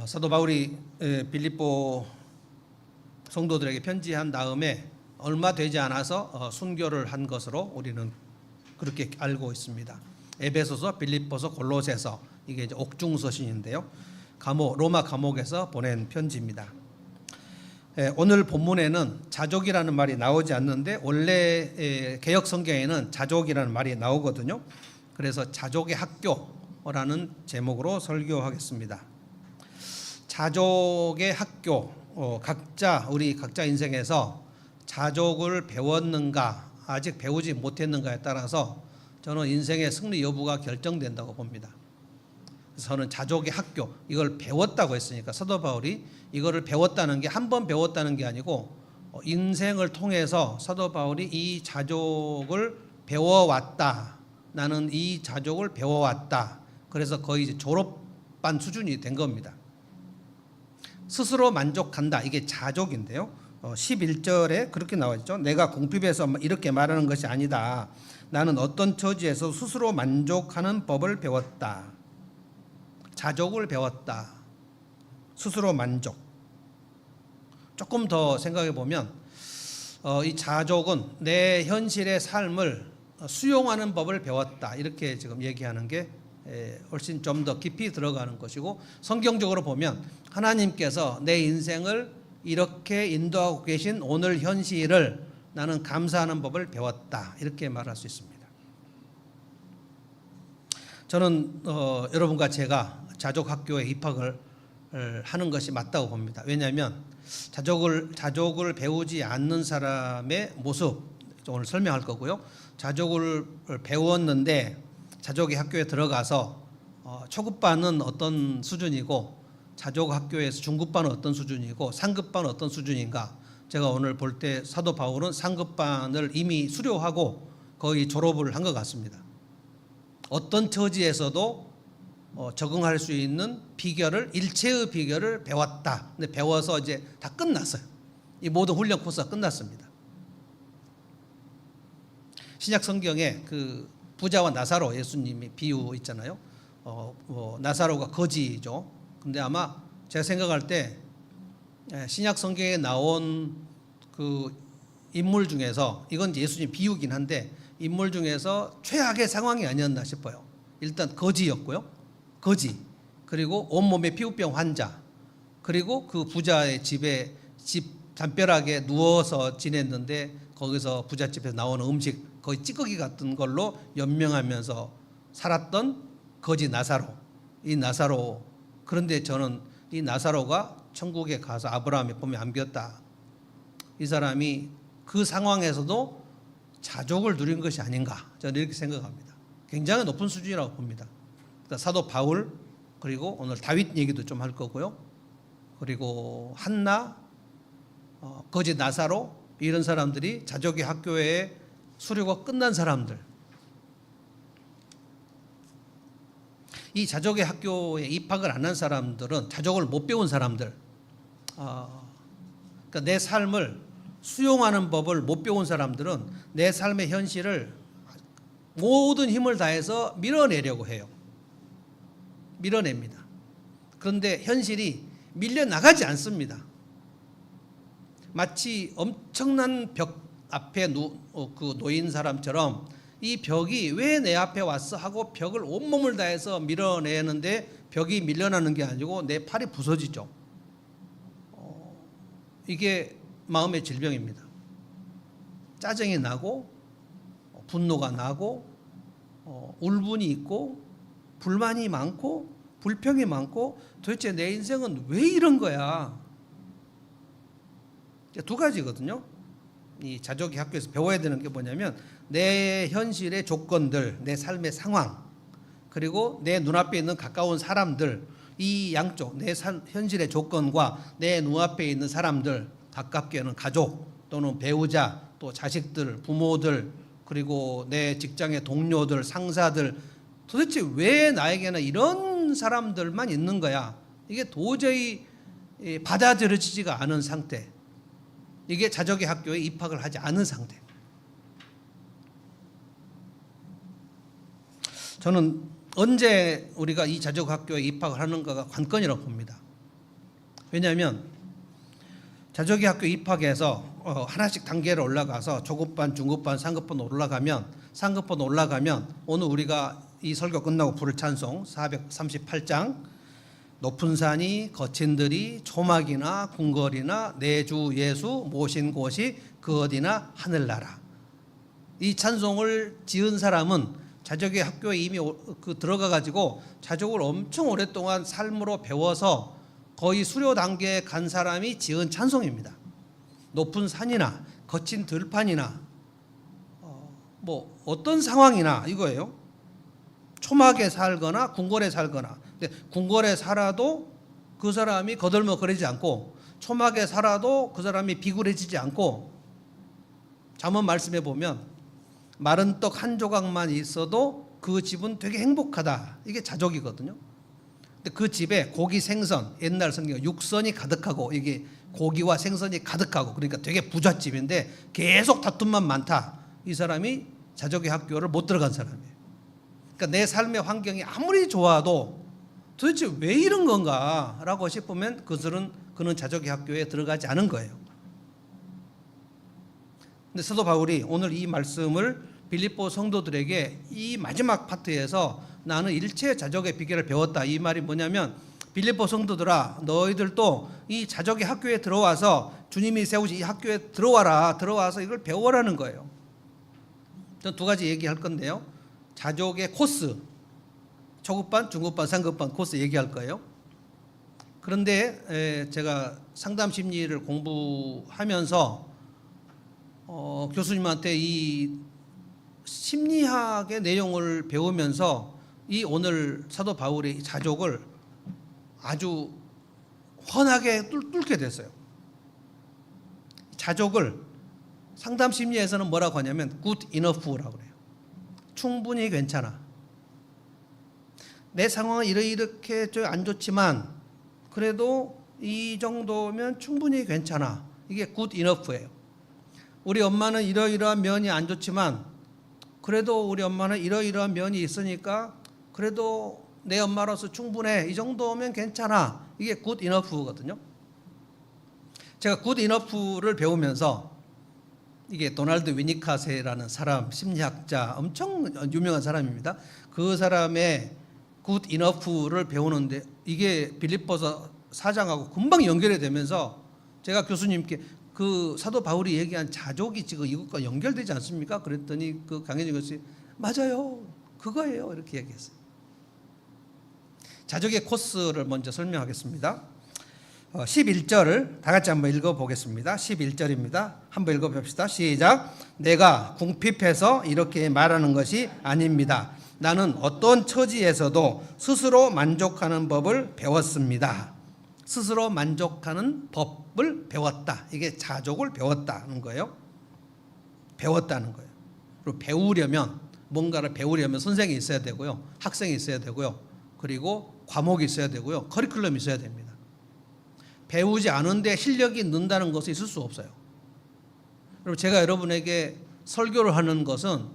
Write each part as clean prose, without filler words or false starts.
사도 바울이 빌립보 성도들에게 편지한 다음에 얼마 되지 않아서 순교를 한 것으로 우리는 그렇게 알고 있습니다. 에베소서, 빌립보서, 골로새서, 이게 이제 옥중서신인데요. 로마 감옥에서 보낸 편지입니다. 오늘 본문에는 자족이라는 말이 나오지 않는데 원래 개역 성경에는 자족이라는 말이 나오거든요. 그래서 자족의 학교라는 제목으로 설교하겠습니다. 자족의 학교, 우리 각자 인생에서 자족을 배웠는가 아직 배우지 못했는가에 따라서 저는 인생의 승리 여부가 결정된다고 봅니다. 그래서 저는 자족의 학교, 이걸 배웠다고 했으니까 사도 바울이 이거를 배웠다는 게 한 번 배웠다는 게 아니고 인생을 통해서 사도 바울이 이 자족을 배워왔다. 나는 이 자족을 배워왔다. 그래서 거의 이제 졸업반 수준이 된 겁니다. 스스로 만족한다. 이게 자족인데요. 11절에 그렇게 나와 있죠. 내가 궁핍해서 이렇게 말하는 것이 아니다. 나는 어떤 처지에서 스스로 만족하는 법을 배웠다. 자족을 배웠다. 스스로 만족. 조금 더 생각해 보면 이 자족은 내 현실의 삶을 수용하는 법을 배웠다. 이렇게 지금 얘기하는 게 훨씬 좀 더 깊이 들어가는 것이고, 성경적으로 보면 하나님께서 내 인생을 이렇게 인도하고 계신 오늘 현실을 나는 감사하는 법을 배웠다. 이렇게 말할 수 있습니다. 저는 여러분과 제가 자족학교에 입학을 하는 것이 맞다고 봅니다. 왜냐하면 자족을 배우지 않는 사람의 모습 오늘 설명할 거고요. 자족을 배웠는데 자족의 학교에 들어가서 초급반은 어떤 수준이고 자족 학교에서 중급반은 어떤 수준이고 상급반은 어떤 수준인가, 제가 오늘 볼 때 사도 바울은 상급반을 이미 수료하고 거의 졸업을 한 것 같습니다. 어떤 처지에서도 적응할 수 있는 비결을, 일체의 비결을 배웠다. 근데 배워서 이제 다 끝났어요. 이 모든 훈련 코스가 끝났습니다. 신약 성경에 그 부자와 나사로 예수님이 비유 있잖아요. 나사로가 거지죠. 근데 아마 제가 생각할 때 신약 성경에 나온 그 인물 중에서, 이건 예수님 비유긴 한데 인물 중에서 최악의 상황이 아니었나 싶어요. 일단 거지였고요. 거지, 그리고 온몸에 피부병 환자, 그리고 그 부자의 집 담벼락에 누워서 지냈는데 거기서 부잣집에서 나오는 음식 거의 찌꺼기 같은 걸로 연명하면서 살았던 거지 나사로. 이 나사로, 그런데 저는 이 나사로가 천국에 가서 아브라함의 품에 안겼다. 이 사람이 그 상황에서도 자족을 누린 것이 아닌가, 저는 이렇게 생각합니다. 굉장히 높은 수준이라고 봅니다. 그러니까 사도 바울, 그리고 오늘 다윗 얘기도 좀 할 거고요. 그리고 한나, 거지 나사로, 이런 사람들이 자족의 학교에 수료가 끝난 사람들. 이 자족의 학교에 입학을 안 한 사람들은, 자족을 못 배운 사람들, 그러니까 내 삶을 수용하는 법을 못 배운 사람들은 내 삶의 현실을 모든 힘을 다해서 밀어내려고 해요. 밀어냅니다. 그런데 현실이 밀려나가지 않습니다. 마치 엄청난 벽 앞에 놓인 사람처럼 이 벽이 왜 내 앞에 왔어 하고 벽을 온몸을 다해서 밀어내는데 벽이 밀려나는 게 아니고 내 팔이 부서지죠. 이게 마음의 질병입니다. 짜증이 나고 분노가 나고 울분이 있고 불만이 많고 불평이 많고, 도대체 내 인생은 왜 이런 거야? 두 가지거든요. 이 자족의 학교에서 배워야 되는 게 뭐냐면 내 현실의 조건들, 내 삶의 상황, 그리고 내 눈앞에 있는 가까운 사람들, 이 양쪽, 내 현실의 조건과 내 눈앞에 있는 사람들, 가깝게는 가족 또는 배우자, 또 자식들, 부모들, 그리고 내 직장의 동료들, 상사들, 도대체 왜 나에게는 이런 사람들만 있는 거야? 이게 도저히 받아들여지지가 않은 상태. 이게 자족의 학교에 입학을 하지 않은 상태. 저는 언제 우리가 이 자족 학교에 입학을 하는가가 관건이라고 봅니다. 왜냐하면 자조기 학교 입학해서 하나씩 단계를 올라가서 초급반, 중급반, 상급반 올라가면 오늘 우리가 이 설교 끝나고 부를 찬송 438장 높은 산이 거친 들이 초막이나 궁궐이나 내 주 예수 모신 곳이 그 어디나 하늘나라. 이 찬송을 지은 사람은 자조기 학교에 이미 들어가 가지고 자족을 엄청 오랫동안 삶으로 배워서 거의 수료 단계에 간 사람이 지은 찬송입니다. 높은 산이나 거친 들판이나 뭐 어떤 상황이나 이거예요. 초막에 살거나 궁궐에 살거나. 근데 궁궐에 살아도 그 사람이 거들먹거리지 않고 초막에 살아도 그 사람이 비굴해지지 않고 잠언 말씀에 보면 마른 떡 한 조각만 있어도 그 집은 되게 행복하다. 이게 자족이거든요. 근데 그 집에 고기 생선, 옛날 성경 육선이 가득하고 이게 고기와 생선이 가득하고 그러니까 되게 부잣집인데 계속 다툼만 많다. 이 사람이 자족의 학교를 못 들어간 사람이에요. 그러니까 내 삶의 환경이 아무리 좋아도 도대체 왜 이런 건가라고 싶으면 그는 자족의 학교에 들어가지 않은 거예요. 근데 사도 바울이 오늘 이 말씀을 빌립보 성도들에게 이 마지막 파트에서 나는 일체 자족의 비결을 배웠다. 이 말이 뭐냐면 빌립보 성도들아 너희들도 이 자족의 학교에 들어와서 주님이 세우신 이 학교에 들어와서 이걸 배워라는 거예요. 저는 두 가지 얘기할 건데요. 자족의 코스, 초급반, 중급반, 상급반 코스 얘기할 거예요. 그런데 제가 상담 심리를 공부하면서 교수님한테 이 심리학의 내용을 배우면서 이 오늘 사도 바울의 자족을 아주 훤하게 뚫게 됐어요. 자족을 상담 심리에서는 뭐라고 하냐면 good enough라고 그래요. 충분히 괜찮아. 내 상황은 이렇게 좀 안 좋지만 그래도 이 정도면 충분히 괜찮아. 이게 good enough예요. 우리 엄마는 이러이러한 면이 안 좋지만 그래도 우리 엄마는 이러이러한 면이 있으니까 그래도 내 엄마로서 충분해. 이 정도면 괜찮아. 이게 good enough거든요. 제가 good enough를 배우면서 이게 도널드 위니카세라는 사람, 심리학자, 엄청 유명한 사람입니다. 그 사람의 good enough를 배우는데 이게 빌립보서 4장하고 금방 연결이 되면서 제가 교수님께 그 사도 바울이 얘기한 자족이 지금 이것과 연결되지 않습니까? 그랬더니 그 강혜진 교수님 맞아요. 그거예요. 이렇게 얘기했어요. 자족의 코스를 먼저 설명하겠습니다. 11절을 다 같이 한번 읽어보겠습니다. 11절입니다. 한번 읽어봅시다. 시작. 내가 궁핍해서 이렇게 말하는 것이 아닙니다. 나는 어떤 처지에서도 스스로 만족하는 법을 배웠습니다. 스스로 만족하는 법을 배웠다. 이게 자족을 배웠다는 거예요. 배웠다는 거예요. 그리고 배우려면 뭔가를 배우려면 선생이 있어야 되고요. 학생이 있어야 되고요. 그리고 과목이 있어야 되고요. 커리큘럼이 있어야 됩니다. 배우지 않은데 실력이 는다는 것은 있을 수 없어요. 그리고 제가 여러분에게 설교를 하는 것은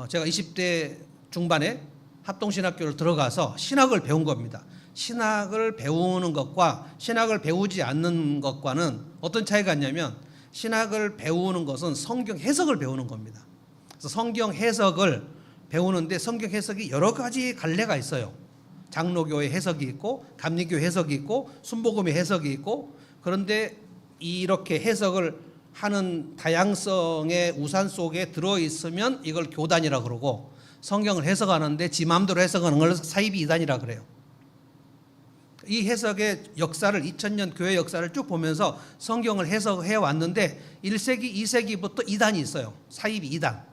제가 20대 중반에 합동신학교를 들어가서 신학을 배운 겁니다. 신학을 배우는 것과 신학을 배우지 않는 것과는 어떤 차이가 있냐면 신학을 배우는 것은 성경 해석을 배우는 겁니다. 그래서 성경 해석을 배우는데 성경 해석이 여러 가지 갈래가 있어요. 장로교의 해석이 있고 감리교 해석이 있고 순복음의 해석이 있고 그런데 이렇게 해석을 하는 다양성의 우산 속에 들어있으면 이걸 교단이라 그러고 성경을 해석하는데 지 마음대로 해석하는 걸 사이비 이단이라 그래요. 이 해석의 역사를 2000년 교회 역사를 쭉 보면서 성경을 해석해 왔는데 1세기, 2세기부터 이단이 있어요. 사이비 이단.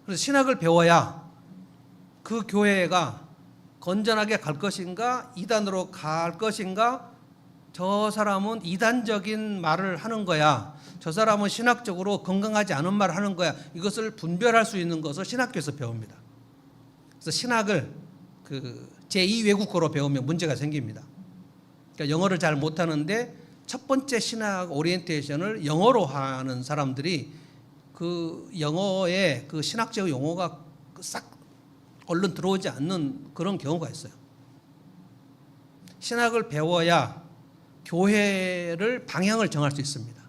그래서 신학을 배워야 그 교회가 건전하게 갈 것인가 이단으로 갈 것인가 저 사람은 이단적인 말을 하는 거야 저 사람은 신학적으로 건강하지 않은 말을 하는 거야 이것을 분별할 수 있는 것을 신학교에서 배웁니다. 그래서 신학을 제2외국어로 배우면 문제가 생깁니다. 그러니까 영어를 잘 못하는데 첫 번째 신학 오리엔테이션을 영어로 하는 사람들이 그 영어의 그 신학적 용어가 싹 얼른 들어오지 않는 그런 경우가 있어요. 신학을 배워야 교회를 방향을 정할 수 있습니다.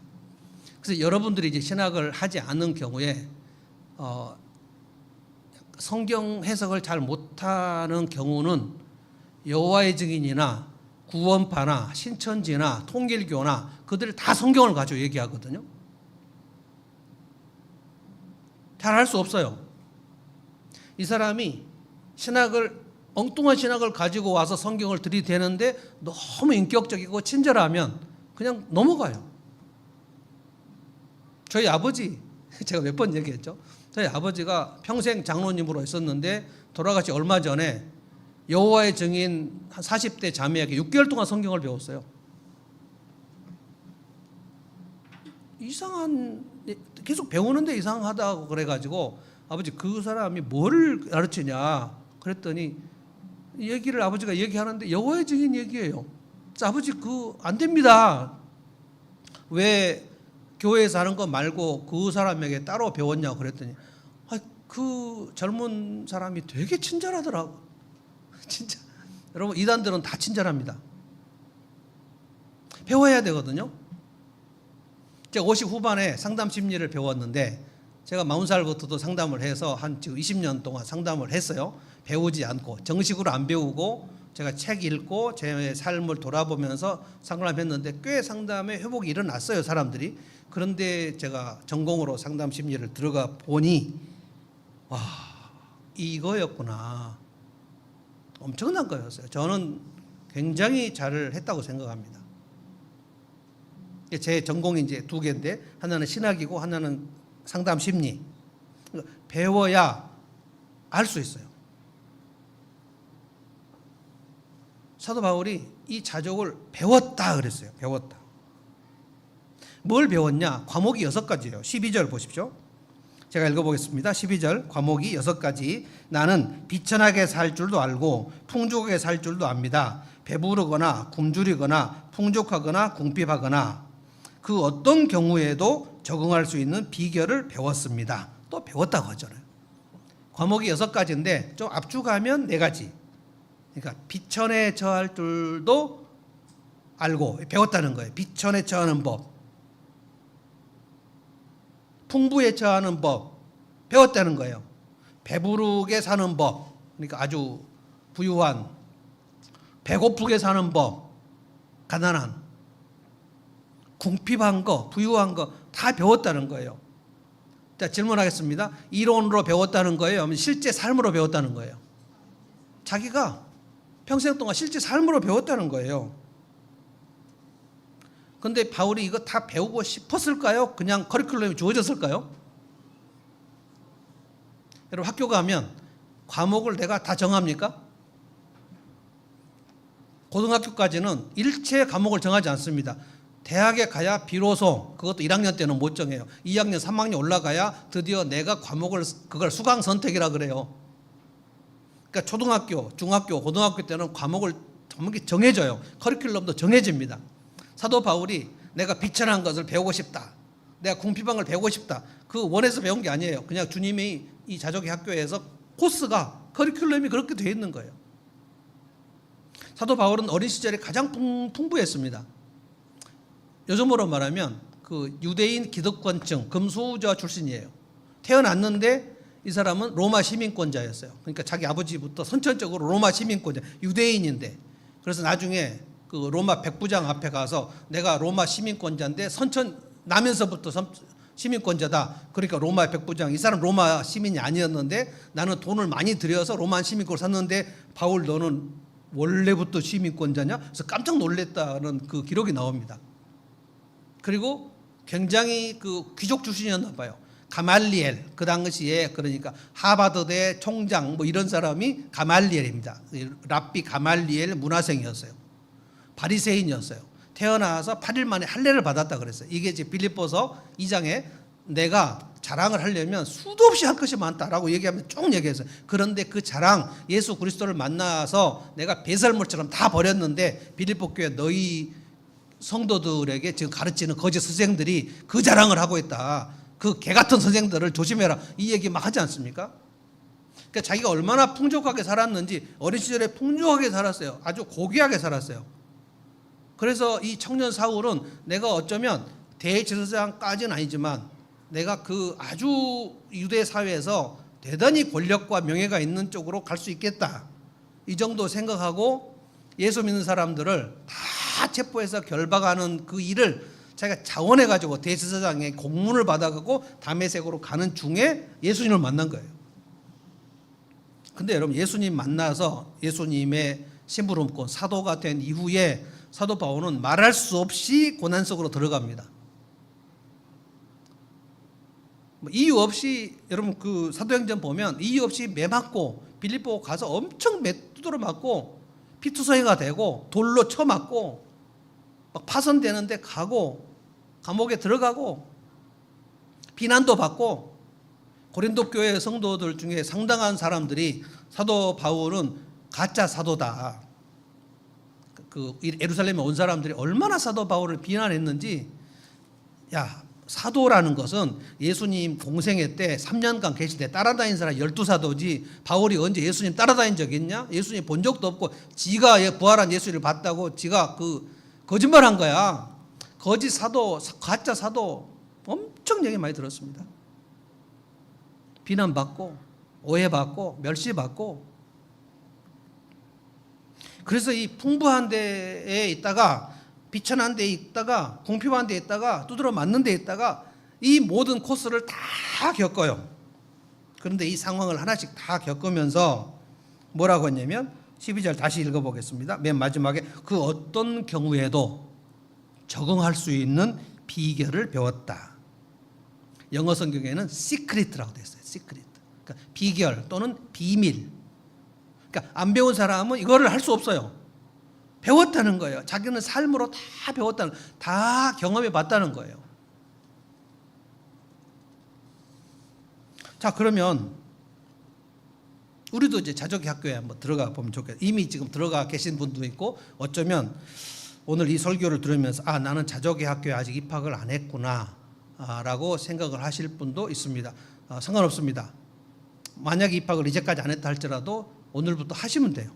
그래서 여러분들이 이제 신학을 하지 않은 경우에 성경 해석을 잘 못하는 경우는 여호와의 증인이나 구원파나 신천지나 통일교나 그들이 다 성경을 가지고 얘기하거든요. 잘 할 수 없어요. 이 사람이 엉뚱한 신학을 가지고 와서 성경을 들이대는데 너무 인격적이고 친절하면 그냥 넘어가요. 저희 아버지, 제가 몇 번 얘기했죠. 저희 아버지가 평생 장로님으로 있었는데 돌아가시 얼마 전에 여호와의 증인 한 40대 자매에게 6개월 동안 성경을 배웠어요. 계속 배우는데 이상하다고 그래가지고 아버지 그 사람이 뭐를 가르치냐 그랬더니 얘기를 아버지가 얘기하는데 여호와의 증인 얘기예요. 그래서 아버지 안 됩니다. 왜 교회에서 하는 거 말고 그 사람에게 따로 배웠냐고 그랬더니 그 젊은 사람이 되게 친절하더라고. 진짜 여러분 이단들은 다 친절합니다. 배워야 되거든요. 제가 50 후반에 상담 심리를 배웠는데 제가 40살부터도 상담을 해서 지금 20년 동안 상담을 했어요. 배우지 않고 정식으로 안 배우고 제가 책 읽고 제 삶을 돌아보면서 상담했는데 꽤 상담에 회복이 일어났어요, 사람들이. 그런데 제가 전공으로 상담 심리를 들어가 보니 와, 이거였구나. 엄청난 거였어요. 저는 굉장히 잘 했다고 생각합니다. 제 전공이 이제 2개인데 하나는 신학이고 하나는 상담 심리. 배워야 알 수 있어요. 사도 바울이 이 자족을 배웠다 그랬어요. 배웠다. 뭘 배웠냐? 과목이 6가지예요. 12절 보십시오. 제가 읽어보겠습니다. 12절 과목이 6가지. 나는 비천하게 살 줄도 알고 풍족하게 살 줄도 압니다. 배부르거나 굶주리거나 풍족하거나 궁핍하거나 그 어떤 경우에도 적응할 수 있는 비결을 배웠습니다. 또 배웠다고 하잖아요. 과목이 6가지인데 좀 압축하면 4가지. 그러니까 비천에 처할 줄도 알고 배웠다는 거예요. 비천에 처하는 법, 풍부에 처하는 법 배웠다는 거예요. 배부르게 사는 법, 그러니까 아주 부유한, 배고프게 사는 법, 가난한, 궁핍한 거, 부유한 거 다 배웠다는 거예요. 자, 질문하겠습니다. 이론으로 배웠다는 거예요? 아니면 실제 삶으로 배웠다는 거예요? 자기가 평생 동안 실제 삶으로 배웠다는 거예요. 그런데 바울이 이거 다 배우고 싶었을까요? 그냥 커리큘럼이 주어졌을까요? 여러분 학교 가면 과목을 내가 다 정합니까? 고등학교까지는 일체 과목을 정하지 않습니다. 대학에 가야 비로소, 그것도 1학년 때는 못 정해요. 2학년, 3학년 올라가야 드디어 내가 그걸 수강 선택이라 그래요. 그러니까 초등학교, 중학교, 고등학교 때는 과목을 정해져요. 커리큘럼도 정해집니다. 사도 바울이 내가 비천한 것을 배우고 싶다, 내가 궁핍한 걸 배우고 싶다, 그 원해서 배운 게 아니에요. 그냥 주님이 이 자족의 학교에서 코스가, 커리큘럼이 그렇게 되어 있는 거예요. 사도 바울은 어린 시절에 가장 풍부했습니다. 요즘으로 말하면 그 유대인 기득권층 금수저 출신이에요. 태어났는데 이 사람은 로마 시민권자였어요. 그러니까 자기 아버지부터 선천적으로 로마 시민권자, 유대인인데, 그래서 나중에 그 로마 백부장 앞에 가서 내가 로마 시민권자인데 나면서부터 시민권자다. 그러니까 로마 백부장, 이 사람 로마 시민이 아니었는데 나는 돈을 많이 들여서 로마 시민권을 샀는데 바울 너는 원래부터 시민권자냐? 그래서 깜짝 놀랐다는 그 기록이 나옵니다. 그리고 굉장히 그 귀족 출신이었나 봐요. 가말리엘, 그 당시에 그러니까 하버드대 총장 뭐 이런 사람이 가말리엘입니다. 랍비 가말리엘 문화생이었어요. 바리새인이었어요. 태어나서 8일 만에 할례를 받았다 그랬어요. 이게 이제 빌립보서 2장에 내가 자랑을 하려면 수도 없이 할 것이 많다라고 얘기하면 쭉 얘기했어요. 그런데 그 자랑, 예수 그리스도를 만나서 내가 배설물처럼 다 버렸는데 빌립보 교회 너희 성도들에게 지금 가르치는 거짓 선생들이 그 자랑을 하고 있다. 그 개 같은 선생들을 조심해라. 이 얘기 막 하지 않습니까? 그러니까 자기가 얼마나 풍족하게 살았는지 어린 시절에 풍족하게 살았어요. 아주 고귀하게 살았어요. 그래서 이 청년 사울은 내가 어쩌면 대제사장까지는 아니지만 내가 그 아주 유대 사회에서 대단히 권력과 명예가 있는 쪽으로 갈 수 있겠다. 이 정도 생각하고 예수 믿는 사람들을 다 체포해서 결박하는 그 일을 자기가 자원해가지고 대제사장의 공문을 받아가고 다메섹으로 가는 중에 예수님을 만난 거예요. 근데 여러분, 예수님 만나서 예수님의 심부름꾼 사도가 된 이후에 사도 바울은 말할 수 없이 고난 속으로 들어갑니다. 이유 없이, 여러분 그 사도행전 보면 이유 없이 매 맞고 빌립보 가서 엄청 매 두드러 맞고 피투성이가 되고 돌로 쳐 맞고 막 파손되는데 가고 감옥에 들어가고 비난도 받고, 고린도 교회 성도들 중에 상당한 사람들이 사도 바울은 가짜 사도다, 그 예루살렘에 온 사람들이 얼마나 사도 바울을 비난했는지, 야, 사도라는 것은 예수님 공생애 때 3년간 계실 때 따라다닌 사람 12사도지 바울이 언제 예수님 따라다닌 적 있냐? 예수님 본 적도 없고 지가 부활한 예수를 봤다고 지가 그 거짓말한 거야. 거짓 사도, 가짜 사도 엄청 얘기 많이 들었습니다. 비난받고 오해받고 멸시받고. 그래서 이 풍부한 데에 있다가 비천한 데에 있다가 궁핍한 데에 있다가 두드러 맞는 데에 있다가 이 모든 코스를 다 겪어요. 그런데 이 상황을 하나씩 다 겪으면서 뭐라고 했냐면 12절 다시 읽어보겠습니다. 맨 마지막에 그 어떤 경우에도 적응할 수 있는 비결을 배웠다. 영어 성경에는 시크릿이라고 되어 있어요. 시크릿. 그러니까 비결 또는 비밀. 그러니까 안 배운 사람은 이거를 할 수 없어요. 배웠다는 거예요. 자기는 삶으로 다 배웠다는, 다 경험해 봤다는 거예요. 자, 그러면 우리도 이제 자족의 학교에 한번 들어가 보면 좋겠어요. 이미 지금 들어가 계신 분도 있고, 어쩌면 오늘 이 설교를 들으면서 아, 나는 자족의 학교에 아직 입학을 안 했구나 라고 생각을 하실 분도 있습니다. 상관없습니다. 만약에 입학을 이제까지 안 했다 할지라도 오늘부터 하시면 돼요.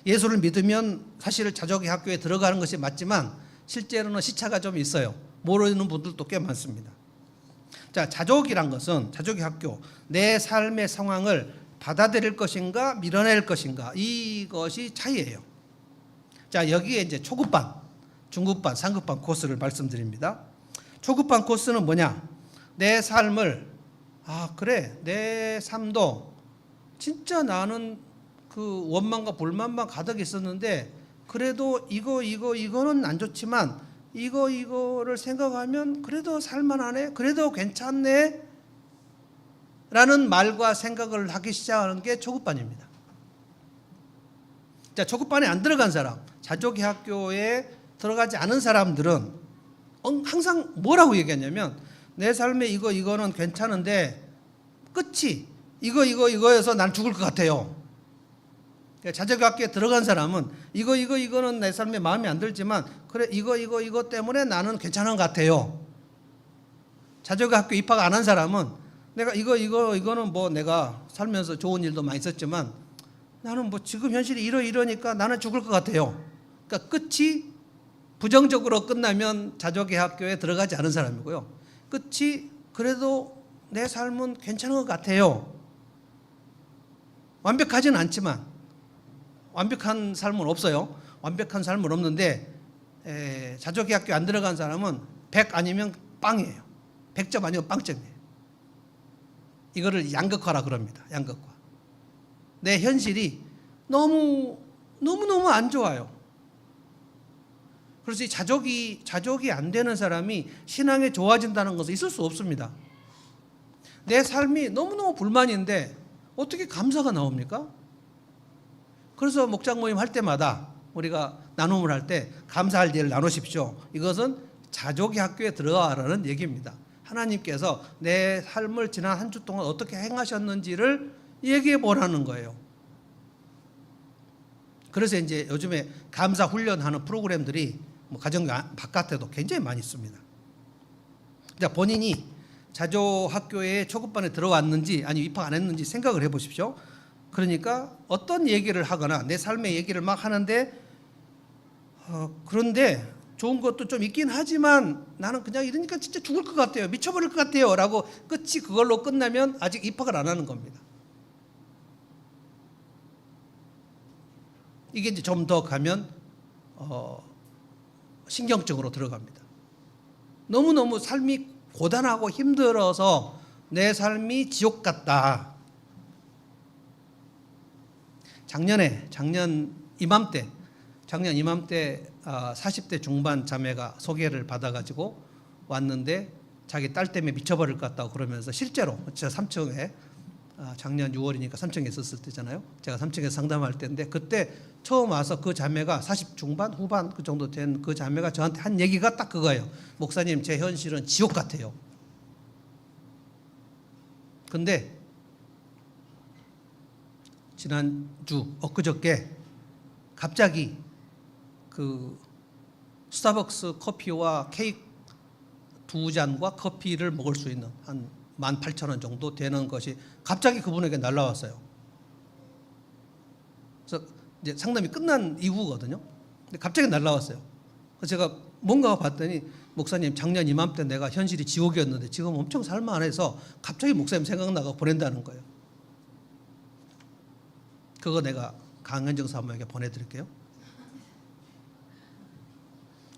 예수를 믿으면 사실 자족의 학교에 들어가는 것이 맞지만 실제로는 시차가 좀 있어요. 모르는 분들도 꽤 많습니다. 자, 자족이란 것은, 자족의 학교, 내 삶의 상황을 받아들일 것인가 밀어낼 것인가, 이것이 차이예요. 자, 여기에 이제 초급반, 중급반, 상급반 코스를 말씀드립니다. 초급반 코스는 뭐냐? 내 삶을, 아, 그래, 내 삶도 진짜 나는 그 원망과 불만만 가득 있었는데 그래도 이거는 안 좋지만 이거를 생각하면 그래도 살만하네, 그래도 괜찮네 라는 말과 생각을 하기 시작하는 게 초급반입니다. 자, 초급반에 안 들어간 사람, 자족의 학교에 들어가지 않은 사람들은 항상 뭐라고 얘기하냐면 내 삶에 이거는 괜찮은데 끝이 이거여서 난 죽을 것 같아요. 자족의 학교에 들어간 사람은 이거는 내 삶에 마음에 안 들지만 그래 이거 때문에 나는 괜찮은 것 같아요. 자족의 학교 입학 안 한 사람은 내가 이거는 뭐 내가 살면서 좋은 일도 많이 있었지만 나는 뭐 지금 현실이 이러니까 나는 죽을 것 같아요. 그러니까 끝이 부정적으로 끝나면 자족의 학교에 들어가지 않은 사람이고요. 끝이 그래도 내 삶은 괜찮은 것 같아요. 완벽하지는 않지만, 완벽한 삶은 없어요. 완벽한 삶은 없는데 자족의 학교 안 들어간 사람은 100 아니면 빵이에요. 100점 아니면 빵점이에요. 이거를 양극화라 그럽니다. 양극화. 내 현실이 너무 안 좋아요. 그래서 이 자족이 안 되는 사람이 신앙에 좋아진다는 것은 있을 수 없습니다. 내 삶이 너무너무 불만인데 어떻게 감사가 나옵니까? 그래서 목장 모임 할 때마다 우리가 나눔을 할 때 감사할 일을 나누십시오. 이것은 자족의 학교에 들어가라는 얘기입니다. 하나님께서 내 삶을 지난 한 주 동안 어떻게 행하셨는지를 얘기해 보라는 거예요. 그래서 이제 요즘에 감사 훈련하는 프로그램들이 뭐 가정 바깥에도 굉장히 많이 있습니다. 본인이 자조학교에 초급반에 들어왔는지 아니 입학 안 했는지 생각을 해보십시오. 그러니까 어떤 얘기를 하거나 내 삶의 얘기를 막 하는데 그런데 좋은 것도 좀 있긴 하지만 나는 그냥 이러니까 진짜 죽을 것 같아요. 미쳐버릴 것 같아요. 라고 끝이 그걸로 끝나면 아직 입학을 안 하는 겁니다. 이게 이제 좀 더 가면 신경증으로 들어갑니다. 너무너무 삶이 고단하고 힘들어서 내 삶이 지옥 같다. 작년 이맘때 40대 중반 자매가 소개를 받아가지고 왔는데 자기 딸 때문에 미쳐버릴 것 같다고 그러면서 실제로 제가 3층에 작년 6월이니까 3층에 있었을 때잖아요. 제가 3층에서 상담할 때인데 그때 처음 와서 그 자매가 40 중반 후반 그 정도 된 그 자매가 저한테 한 얘기가 딱 그거예요. 목사님, 제 현실은 지옥 같아요. 근데 지난주 엊그저께 갑자기 그 스타벅스 커피와 케이크 2잔과 커피를 먹을 수 있는 한 18,000원 정도 되는 것이 갑자기 그분에게 날라왔어요. 그래서 이제 상담이 끝난 이후거든요. 근데 갑자기 날라왔어요. 그래서 제가 뭔가 봤더니 목사님, 작년 이맘때 내가 현실이 지옥이었는데 지금 엄청 살만해서 갑자기 목사님 생각나고 보낸다는 거예요. 그거 내가 강현정 사모에게 보내드릴게요.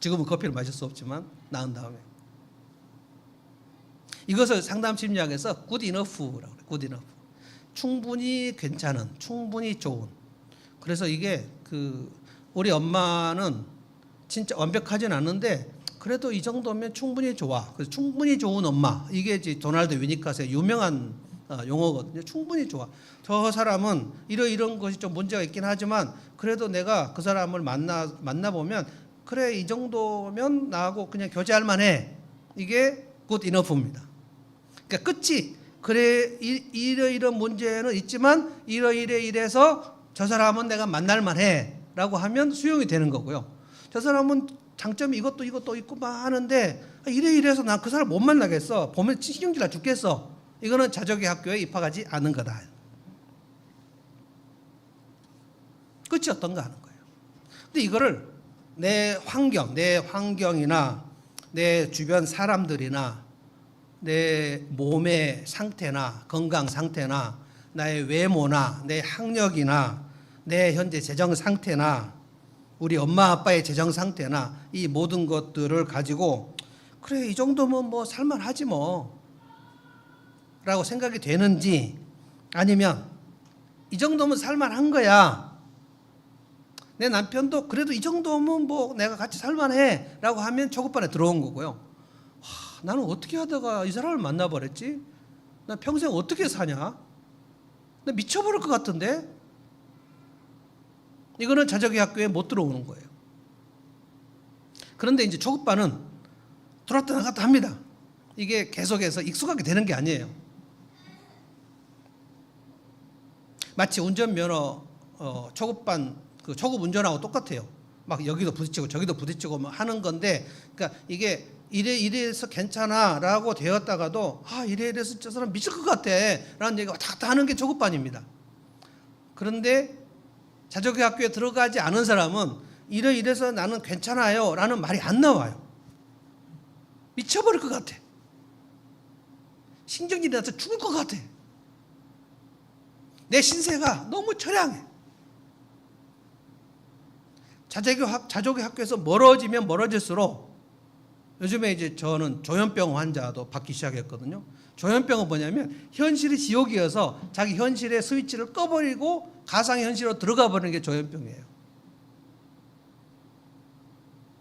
지금은 커피를 마실 수 없지만 나은 다음에. 이것을 상담 심리학에서 good enough라고 그래요. good enough. 충분히 괜찮은, 충분히 좋은. 그래서 이게 우리 엄마는 진짜 완벽하진 않는데 그래도 이 정도면 충분히 좋아. 그래서 충분히 좋은 엄마. 이게 이제 도널드 위니컷의 유명한 용어거든요. 충분히 좋아. 저 사람은 이런 것이 좀 문제가 있긴 하지만 그래도 내가 그 사람을 만나보면 그래 이 정도면 나하고 그냥 교제할 만해. 이게 good enough입니다. 그러니까 끝이 그래 이런 문제는 있지만 이래서 저 사람은 내가 만날 만해 라고 하면 수용이 되는 거고요. 저 사람은 장점이 이것도 있고 막 하는데 이래서 난 그 사람 못 만나겠어. 보면 신경질 나 죽겠어. 이거는 자족의 학교에 입학하지 않은 거다. 끝이 어떤가 하는 거예요. 근데 이거를 내 환경이나 내 주변 사람들이나 내 몸의 상태나 건강 상태나 나의 외모나 내 학력이나 내 현재 재정 상태나 우리 엄마 아빠의 재정 상태나 이 모든 것들을 가지고 그래 이 정도면 뭐 살만하지 뭐 라고 생각이 되는지 아니면 이 정도면 살만한 거야. 내 남편도 그래도 이 정도면 뭐 내가 같이 살만해 라고 하면 초급반에 들어온 거고요. 나는 어떻게 하다가 이 사람을 만나버렸지? 나 평생 어떻게 사냐? 나 미쳐버릴 것 같은데? 이거는 자족의 학교에 못 들어오는 거예요. 그런데 이제 초급반은 들어왔다 나갔다 합니다. 이게 계속해서 익숙하게 되는 게 아니에요. 마치 운전면허 초급반 초급 운전하고 똑같아요. 막 여기도 부딪히고 저기도 부딪히고 막 하는 건데, 그러니까 이게 이래서 괜찮아라고 되었다가도 이래서 저 사람 미칠 것 같아라는 얘기가 다 하는 게 초급반입니다. 그런데 자족의 학교에 들어가지 않은 사람은 이래서 나는 괜찮아요라는 말이 안 나와요. 미쳐버릴 것 같아. 신경질이 나서 죽을 것 같아. 내 신세가 너무 처량해. 자족의 학교에서 멀어지면 멀어질수록 요즘에 이제 저는 조현병 환자도 받기 시작했거든요. 조현병은 뭐냐면 현실이 지옥이어서 자기 현실의 스위치를 꺼버리고 가상의 현실로 들어가 버리는 게 조현병이에요.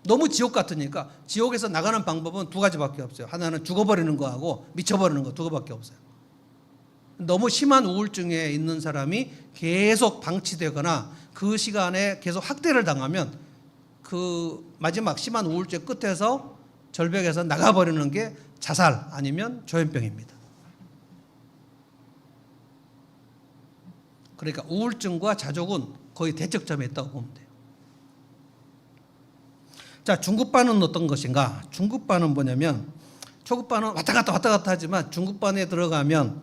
너무 지옥 같으니까 지옥에서 나가는 방법은 두 가지밖에 없어요. 하나는 죽어버리는 거하고 미쳐버리는 거 두 개밖에 없어요. 너무 심한 우울증에 있는 사람이 계속 방치되거나 그 시간에 계속 학대를 당하면 그 마지막 심한 우울증 끝에서 절벽에서 나가버리는 게 자살 아니면 조현병입니다. 그러니까 우울증과 자족은 거의 대척점에 있다고 보면 돼요. 자, 중급반은 어떤 것인가? 중급반은 뭐냐면 초급반은 왔다 갔다 하지만 중급반에 들어가면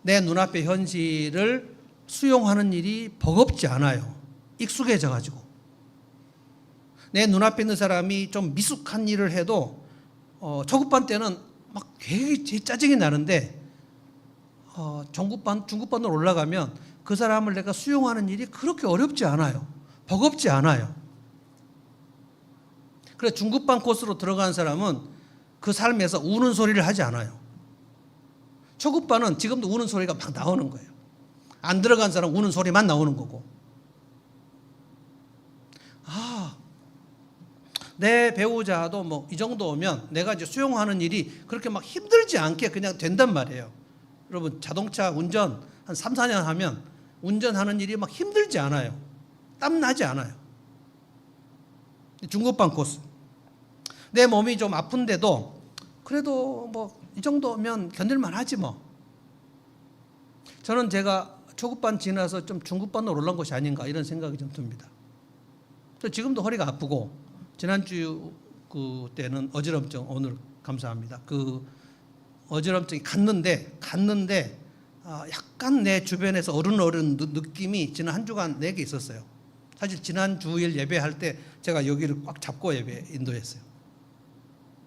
내 눈앞의 현실을 수용하는 일이 버겁지 않아요. 익숙해져 가지고. 내 눈앞에 있는 사람이 좀 미숙한 일을 해도 초급반 때는 막 되게 짜증이 나는데 중급반으로 올라가면 그 사람을 내가 수용하는 일이 그렇게 어렵지 않아요. 버겁지 않아요. 그래서 중급반 코스로 들어간 사람은 그 삶에서 우는 소리를 하지 않아요. 초급반은 지금도 우는 소리가 막 나오는 거예요. 안 들어간 사람은 우는 소리만 나오는 거고. 내 배우자도 뭐 이 정도 오면 내가 이제 수용하는 일이 그렇게 막 힘들지 않게 그냥 된단 말이에요. 여러분 자동차 운전 한 3, 4년 하면 운전하는 일이 막 힘들지 않아요. 땀 나지 않아요. 중급반 코스. 내 몸이 좀 아픈데도 그래도 뭐 이 정도면 견딜만 하지 뭐. 저는 제가 초급반 지나서 좀 중급반으로 올라온 것이 아닌가 이런 생각이 좀 듭니다. 지금도 허리가 아프고 지난주 그때는 어지럼증, 오늘 감사합니다. 그 어지럼증이 갔는데 약간 내 주변에서 어른 느낌이 지난 한 주간 내게 있었어요. 사실 지난 주일 예배할 때 제가 여기를 꽉 잡고 예배 인도했어요.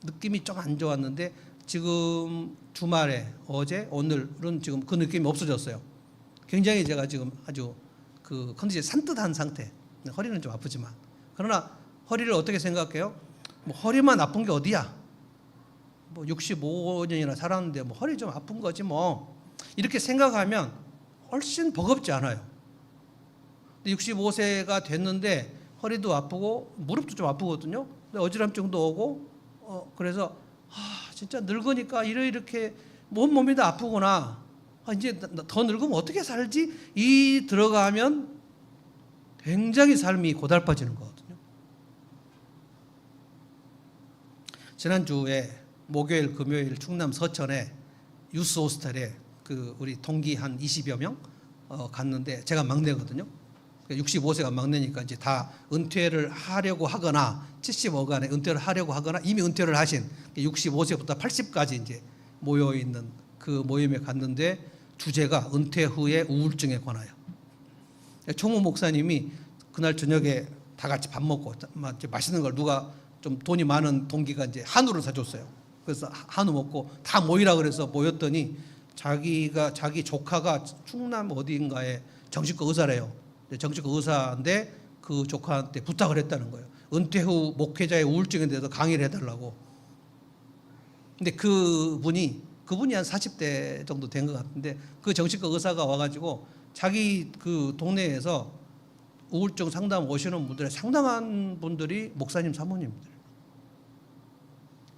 느낌이 좀 안 좋았는데 지금 주말에 어제 오늘은 지금 그 느낌이 없어졌어요. 굉장히 제가 지금 아주 그 컨디션이 산뜻한 상태. 허리는 좀 아프지만 그러나 허리를 어떻게 생각해요? 뭐 허리만 아픈 게 어디야? 뭐 65년이나 살았는데 뭐 허리 좀 아픈 거지 뭐 이렇게 생각하면 훨씬 버겁지 않아요. 65세가 됐는데 허리도 아프고 무릎도 좀 아프거든요. 어지럼증도 오고 그래서 진짜 늙으니까 이렇게 몸이 다 아프구나. 이제 더 늙으면 어떻게 살지? 이 들어가면 굉장히 삶이 고달파지는 거거든요. 지난주에 목요일, 금요일 충남 서천에 유스 호스텔에 그 우리 동기 한 20여 명 갔는데 제가 막내거든요. 65세가 막내니까 이제 다 은퇴를 하려고 하거나 75간에 은퇴를 하려고 하거나 이미 은퇴를 하신 65세부터 80까지 이제 모여 있는 그 모임에 갔는데 주제가 은퇴 후의 우울증에 관하여. 총무 목사님이 그날 저녁에 다 같이 밥 먹고 맛있는 걸 누가 좀 돈이 많은 동기가 이제 한우를 사줬어요. 그래서 한우 먹고 다 모이라 그래서 모였더니 자기 조카가 충남 어디인가에 정신과 의사래요. 정신과 의사인데 그 조카한테 부탁을 했다는 거예요. 은퇴 후 목회자의 우울증에 대해서 강의를 해달라고. 근데 그분이 한 40대 정도 된 것 같은데 그 정신과 의사가 와가지고 자기 그 동네에서 우울증 상담 오시는 분들의 상당한 분들이 목사님 사모님들.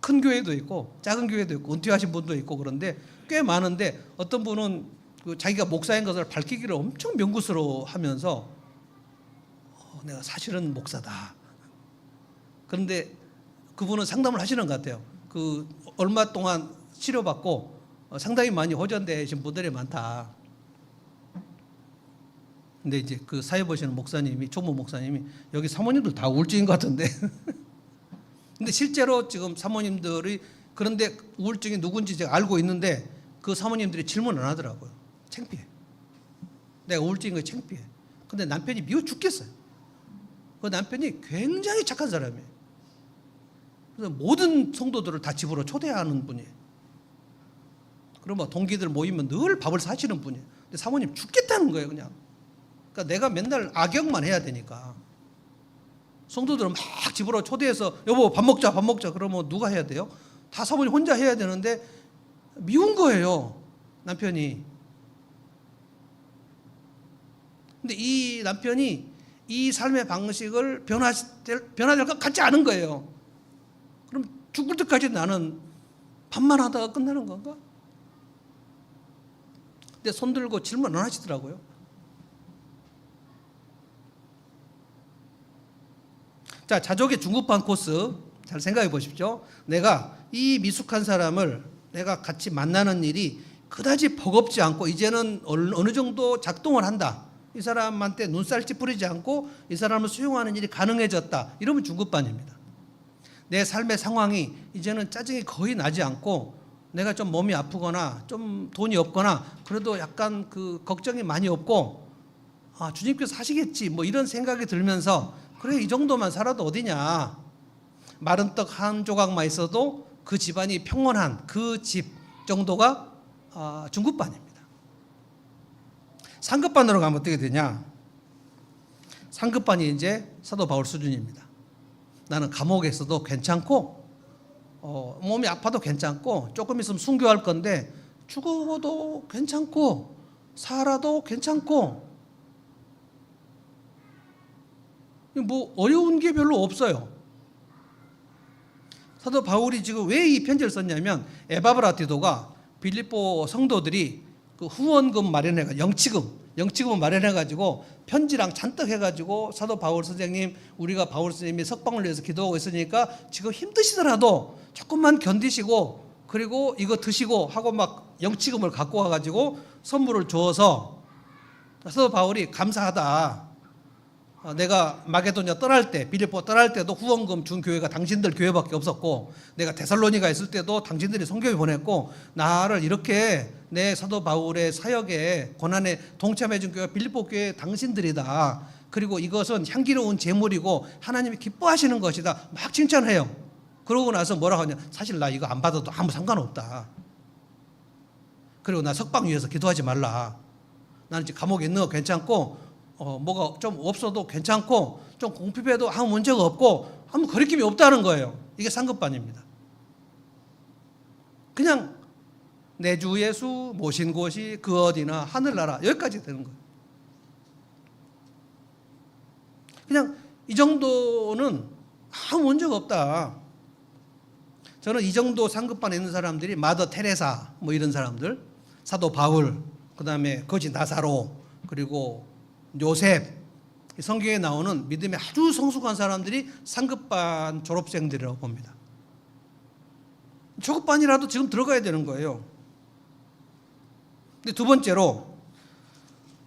큰 교회도 있고 작은 교회도 있고 은퇴하신 분도 있고 그런데 꽤 많은데 어떤 분은 자기가 목사인 것을 밝히기를 엄청 명구스러워하면서 내가 사실은 목사다. 그런데 그분은 상담을 하시는 것 같아요. 그 얼마 동안 치료받고 상당히 많이 호전되신 분들이 많다. 근데 이제 그 사회 보시는 목사님이 총무 목사님이 여기 사모님들 다 우울증인 것 같은데. 근데 실제로 지금 사모님들이 그런데 우울증이 누군지 제가 알고 있는데 그 사모님들이 질문 안 하더라고요. 창피해. 내가 우울증인 거 창피해. 근데 남편이 미워 죽겠어요. 그 남편이 굉장히 착한 사람이에요. 그래서 모든 성도들을 다 집으로 초대하는 분이에요. 그러면 동기들 모이면 늘 밥을 사시는 분이에요. 근데 사모님 죽겠다는 거예요, 그냥. 그러니까 내가 맨날 악역만 해야 되니까. 성도들은 막 집으로 초대해서 여보 밥 먹자. 그러면 누가 해야 돼요? 다 사모님 혼자 해야 되는데 미운 거예요, 남편이. 근데 이 남편이 이 삶의 방식을 변화될 것 같지 않은 거예요. 그럼 죽을 때까지 나는 밥만 하다가 끝나는 건가? 근데 손 들고 질문 안 하시더라고요. 자, 자족의 중급반 코스 잘 생각해 보십시오. 내가 이 미숙한 사람을 내가 같이 만나는 일이 그다지 버겁지 않고 이제는 어느 정도 작동을 한다. 이 사람한테 눈살 찌푸리지 않고 이 사람을 수용하는 일이 가능해졌다. 이러면 중급반입니다. 내 삶의 상황이 이제는 짜증이 거의 나지 않고 내가 좀 몸이 아프거나 좀 돈이 없거나 그래도 약간 그 걱정이 많이 없고 주님께서 하시겠지 뭐 이런 생각이 들면서 그래 이 정도만 살아도 어디냐, 마른 떡 한 조각만 있어도 그 집안이 평온한 그 집 정도가 중급반입니다. 상급반으로 가면 어떻게 되냐? 상급반이 이제 사도 바울 수준입니다. 나는 감옥에서도 괜찮고 몸이 아파도 괜찮고 조금 있으면 순교할 건데 죽어도 괜찮고 살아도 괜찮고 뭐 어려운 게 별로 없어요. 사도 바울이 지금 왜 이 편지를 썼냐면 에바브라 디도가 빌립보 성도들이 그 후원금 마련해가 영치금을 마련해가지고 편지랑 잔뜩 해가지고 사도 바울 선생님, 우리가 바울 선생님이 석방을 위해서 기도하고 있으니까 지금 힘드시더라도 조금만 견디시고 그리고 이거 드시고 하고 막 영치금을 갖고 와가지고 선물을 주어서 사도 바울이 감사하다. 내가 마게도냐 떠날 때, 빌립보 떠날 때도 후원금 준 교회가 당신들 교회밖에 없었고, 내가 데살로니가 있을 때도 당신들이 선교회 보냈고, 나를 이렇게 내 사도 바울의 사역에 고난에 동참해 준 교회가 빌립보 교회 당신들이다. 그리고 이것은 향기로운 제물이고 하나님이 기뻐하시는 것이다. 막 칭찬해요. 그러고 나서 뭐라고 하냐? 사실 나 이거 안 받아도 아무 상관없다. 그리고 나 석방 위해서 기도하지 말라. 나는 지금 감옥에 있는 거 괜찮고 뭐가 좀 없어도 괜찮고 좀 공핍해도 아무 문제가 없고 아무 거리낌이 없다는 거예요. 이게 상급반입니다. 그냥 내 주 예수 모신 곳이 그 어디나 하늘나라 여기까지 되는 거예요. 그냥 이 정도는 아무 문제가 없다. 저는 이 정도 상급반에 있는 사람들이 마더 테레사 뭐 이런 사람들, 사도 바울, 그 다음에 거지 나사로, 그리고 요셉, 성경에 나오는 믿음에 아주 성숙한 사람들이 상급반 졸업생들이라고 봅니다. 초급반이라도 지금 들어가야 되는 거예요. 근데 두 번째로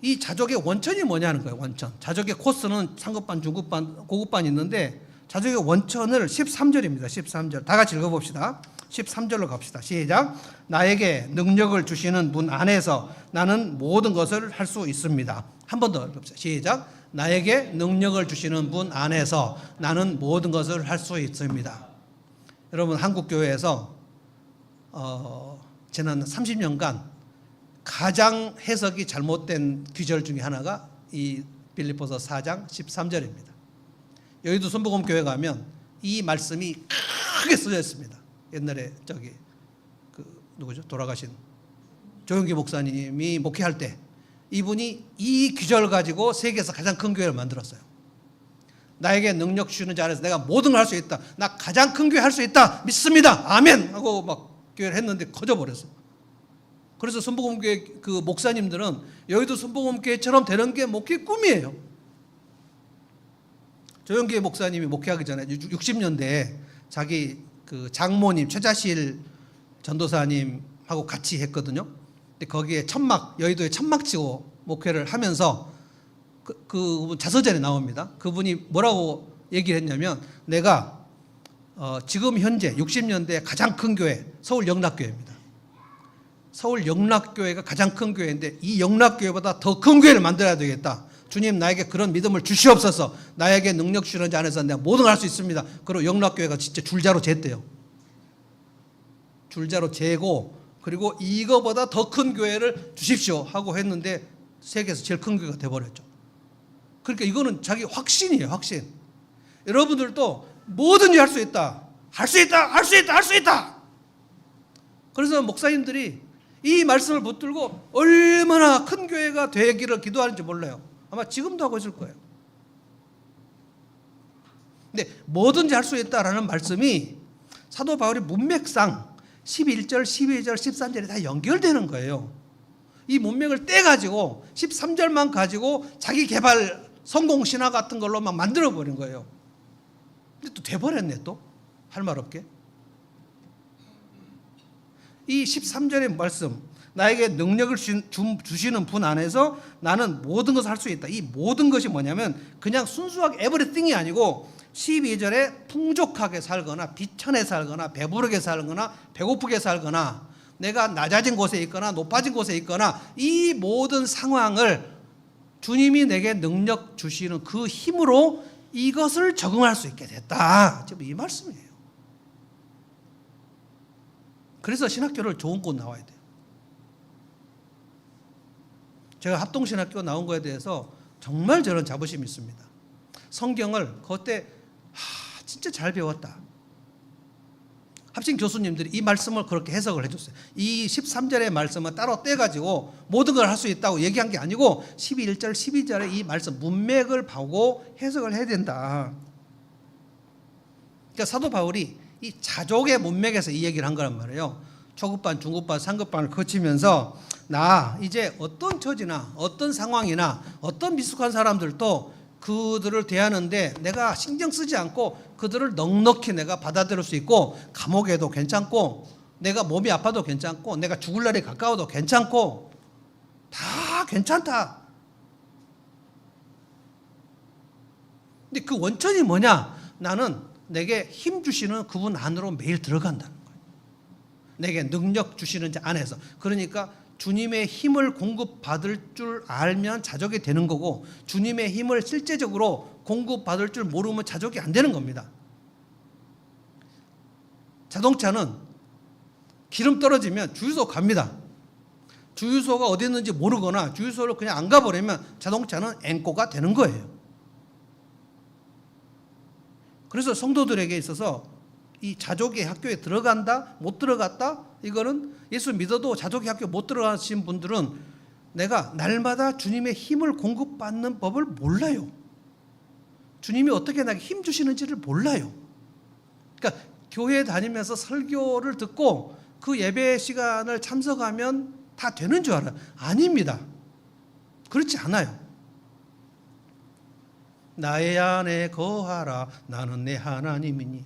이 자족의 원천이 뭐냐는 거예요. 원천. 자족의 코스는 상급반, 중급반, 고급반이 있는데 자족의 원천을 13절입니다. 13절. 다 같이 읽어봅시다. 13절로 갑시다. 시작. 나에게 능력을 주시는 분 안에서 나는 모든 것을 할 수 있습니다. 한 번 더 읽읍시다. 시작. 나에게 능력을 주시는 분 안에서 나는 모든 것을 할 수 있습니다. 여러분, 한국교회에서 지난 30년간 가장 해석이 잘못된 귀절 중에 하나가 이 빌립보서 4장 13절입니다. 여의도 순복음교회 가면 이 말씀이 크게 써져 있습니다. 옛날에 누구죠? 돌아가신 조영기 목사님이 목회할 때 이분이 이 귀절 가지고 세계에서 가장 큰 교회를 만들었어요. 나에게 능력 주시는 자 안에서 내가 모든 걸 할 수 있다. 나 가장 큰 교회 할 수 있다. 믿습니다. 아멘 하고 막 교회를 했는데 커져버렸어. 그래서 순복음교회 그 목사님들은 여의도 순복음교회처럼 되는 게 목회 꿈이에요. 조영기 목사님이 목회하기 전에 60년대에 자기 그 장모님 최자실 전도사님하고 같이 했거든요. 근데 거기에 여의도에 천막 치고 목회를 하면서 그 자서전에 나옵니다. 그분이 뭐라고 얘기를 했냐면 내가 지금 현재 60년대 가장 큰 교회 서울 영락교회입니다. 서울 영락교회가 가장 큰 교회인데 이 영락교회보다 더 큰 교회를 만들어야 되겠다. 주님 나에게 그런 믿음을 주시옵소서. 나에게 능력 주시는 자 안에서 내가 모든 걸 할 수 있습니다. 그리고 영락교회가 진짜 줄자로 쟀대요. 줄자로 재고 그리고 이거보다 더 큰 교회를 주십시오 하고 했는데 세계에서 제일 큰 교회가 돼버렸죠. 그러니까 이거는 자기 확신이에요. 확신. 여러분들도 뭐든지 할 수 있다. 할 수 있다. 할 수 있다. 할 수 있다. 그래서 목사님들이 이 말씀을 붙들고 얼마나 큰 교회가 되기를 기도하는지 몰라요. 아마 지금도 하고 있을 거예요. 근데 뭐든지 할 수 있다라는 말씀이 사도 바울의 문맥상 11절, 12절, 13절에 다 연결되는 거예요. 이 문맥을 떼가지고 13절만 가지고 자기 개발 성공 신화 같은 걸로 막 만들어버린 거예요. 근데 또 돼버렸네. 또 할 말 없게. 이 13절의 말씀 나에게 능력을 주시는 분 안에서 나는 모든 것을 할 수 있다. 이 모든 것이 뭐냐면 그냥 순수하게 everything이 아니고 12절에 풍족하게 살거나 비천에 살거나 배부르게 살거나 배고프게 살거나 내가 낮아진 곳에 있거나 높아진 곳에 있거나 이 모든 상황을 주님이 내게 능력 주시는 그 힘으로 이것을 적응할 수 있게 됐다. 지금 이 말씀이에요. 그래서 신학교를 좋은 곳 나와야 돼요. 제가 합동신학교 나온 거에 대해서 정말 저는 자부심이 있습니다. 성경을 그때 진짜 잘 배웠다. 합신 교수님들이 이 말씀을 그렇게 해석을 해줬어요. 이 13절의 말씀은 따로 떼가지고 모든 걸 할 수 있다고 얘기한 게 아니고 11절, 12절의 이 말씀 문맥을 보고 해석을 해야 된다. 그러니까 사도 바울이 이 자족의 문맥에서 이 얘기를 한 거란 말이에요. 초급반, 중급반, 상급반을 거치면서 나 이제 어떤 처지나 어떤 상황이나 어떤 미숙한 사람들도 그들을 대하는데 내가 신경 쓰지 않고 그들을 넉넉히 내가 받아들일 수 있고 감옥에도 괜찮고 내가 몸이 아파도 괜찮고 내가 죽을 날이 가까워도 괜찮고 다 괜찮다. 근데 그 원천이 뭐냐? 나는 내게 힘 주시는 그분 안으로 매일 들어간다는 거예요. 내게 능력 주시는 자 안에서. 그러니까 주님의 힘을 공급받을 줄 알면 자족이 되는 거고 주님의 힘을 실제적으로 공급받을 줄 모르면 자족이 안 되는 겁니다. 자동차는 기름 떨어지면 주유소 갑니다. 주유소가 어디 있는지 모르거나 주유소를 그냥 안 가버리면 자동차는 앵꼬가 되는 거예요. 그래서 성도들에게 있어서 이 자족의 학교에 들어간다, 못 들어갔다, 이거는 예수 믿어도 자족의 학교 못 들어가신 분들은 내가 날마다 주님의 힘을 공급받는 법을 몰라요. 주님이 어떻게 나에게 힘 주시는지를 몰라요. 그러니까 교회 다니면서 설교를 듣고 그 예배 시간을 참석하면 다 되는 줄 알아요. 아닙니다. 그렇지 않아요. 나의 안에 거하라 나는 내 하나님이니.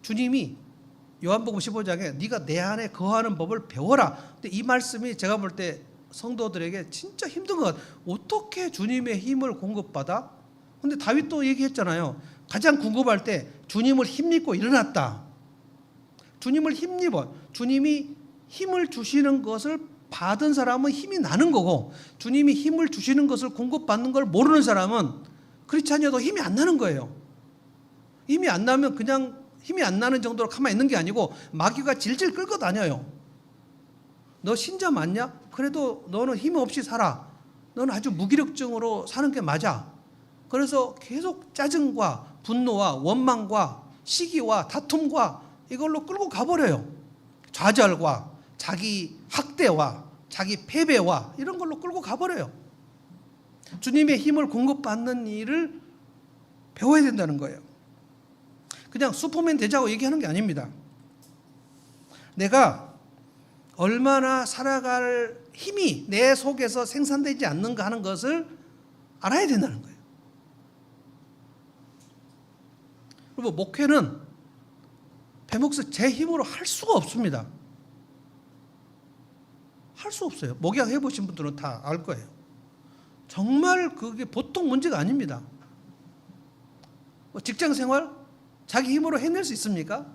주님이 요한복음 15장에 네가 내 안에 거하는 법을 배워라. 근데 이 말씀이 제가 볼 때 성도들에게 진짜 힘든 것 같아요. 어떻게 주님의 힘을 공급받아? 근데 다윗도 얘기했잖아요. 가장 궁금할 때 주님을 힘입고 일어났다. 주님을 힘입어. 주님이 힘을 주시는 것을 받은 사람은 힘이 나는 거고 주님이 힘을 주시는 것을 공급받는 걸 모르는 사람은 크리스찬이어도 힘이 안 나는 거예요. 힘이 안 나면 그냥 힘이 안 나는 정도로 가만히 있는 게 아니고 마귀가 질질 끌고 다녀요. 너 신자 맞냐? 그래도 너는 힘 없이 살아. 너는 아주 무기력증으로 사는 게 맞아. 그래서 계속 짜증과 분노와 원망과 시기와 다툼과 이걸로 끌고 가버려요. 좌절과 자기 학대와 자기 패배와 이런 걸로 끌고 가버려요. 주님의 힘을 공급받는 일을 배워야 된다는 거예요. 그냥 슈퍼맨 되자고 얘기하는 게 아닙니다. 내가 얼마나 살아갈 힘이 내 속에서 생산되지 않는가 하는 것을 알아야 된다는 거예요. 그리고 목회는 배목사 제 힘으로 할 수가 없습니다. 할 수 없어요. 목양 해보신 분들은 다 알 거예요. 정말 그게 보통 문제가 아닙니다. 직장 생활 자기 힘으로 해낼 수 있습니까?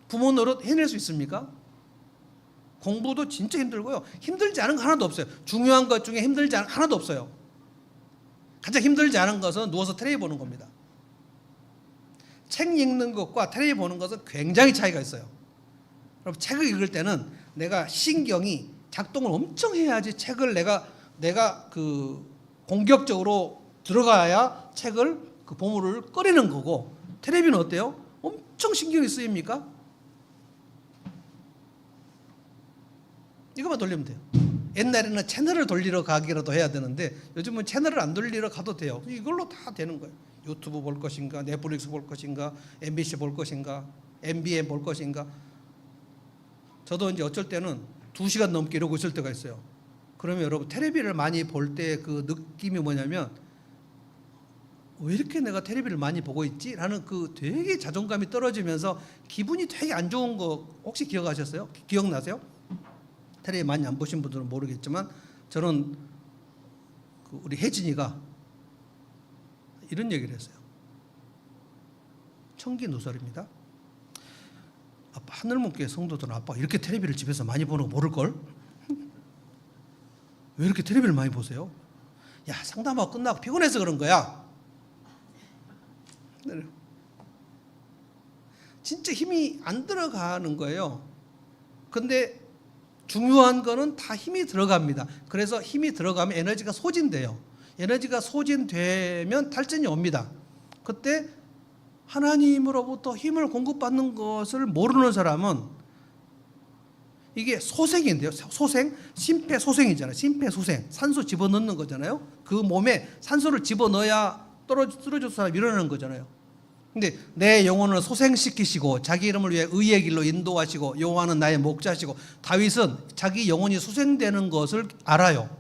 부모 노릇 해낼 수 있습니까? 공부도 진짜 힘들고요. 힘들지 않은 거 하나도 없어요. 중요한 것 중에 힘들지 않은 거 하나도 없어요. 가장 힘들지 않은 것은 누워서 텔레비 보는 겁니다. 책 읽는 것과 텔레비 보는 것은 굉장히 차이가 있어요. 여러분 책을 읽을 때는 내가 신경이 작동을 엄청 해야지 책을 내가 그 공격적으로 들어가야 책을 그 보물을 꺼내는 거고 텔레비는 어때요? 엄청 신경이 쓰입니까? 이거만 돌리면 돼요. 옛날에는 채널을 돌리러 가기라도 해야 되는데 요즘은 채널을 안 돌리러 가도 돼요. 이걸로 다 되는 거예요. 유튜브 볼 것인가, 넷플릭스 볼 것인가, MBC 볼 것인가, MBN 볼 것인가. 저도 이제 어쩔 때는 2시간 넘게 이러고 있을 때가 있어요. 그러면 여러분 텔레비를 많이 볼 때 그 느낌이 뭐냐면 왜 이렇게 내가 텔레비를 많이 보고 있지? 라는 그 되게 자존감이 떨어지면서 기분이 되게 안 좋은 거 혹시 기억하셨어요? 기억나세요? 텔레비 많이 안 보신 분들은 모르겠지만 저는 그 우리 혜진이가 이런 얘기를 했어요. 청기누설입니다. 아빠, 하늘문교회 성도들은 아빠가 이렇게 텔레비를 집에서 많이 보는 거 모를걸? 왜 이렇게 텔레비를 많이 보세요? 야, 상담하고 끝나고 피곤해서 그런 거야. 진짜 힘이 안 들어가는 거예요. 근데 중요한 거는 다 힘이 들어갑니다. 그래서 힘이 들어가면 에너지가 소진돼요. 에너지가 소진되면 탈진이 옵니다. 그때 하나님으로부터 힘을 공급받는 것을 모르는 사람은 이게 소생인데요. 소생, 심폐소생이잖아요. 심폐소생, 산소 집어넣는 거잖아요. 그 몸에 산소를 집어넣어야 쓰러질 사람이 일어나는 거잖아요. 근데 내 영혼을 소생시키시고 자기 이름을 위해 의의 길로 인도하시고 여호와는 나의 목자시고, 다윗은 자기 영혼이 소생되는 것을 알아요.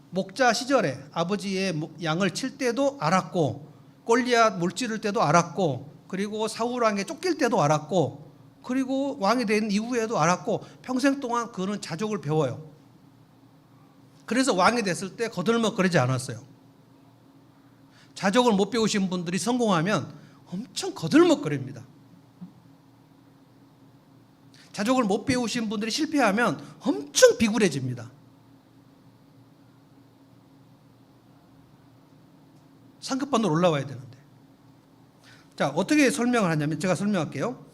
목자 시절에 아버지의 양을 칠 때도 알았고, 골리앗 물찌를 때도 알았고, 그리고 사울 왕에 쫓길 때도 알았고, 그리고 왕이 된 이후에도 알았고, 평생 동안 그는 자족을 배워요. 그래서 왕이 됐을 때 거들먹거리지 않았어요. 자족을 못 배우신 분들이 성공하면 엄청 거들먹거립니다. 자족을 못 배우신 분들이 실패하면 엄청 비굴해집니다. 상급반으로 올라와야 되는데. 자, 어떻게 설명을 하냐면 제가 설명할게요.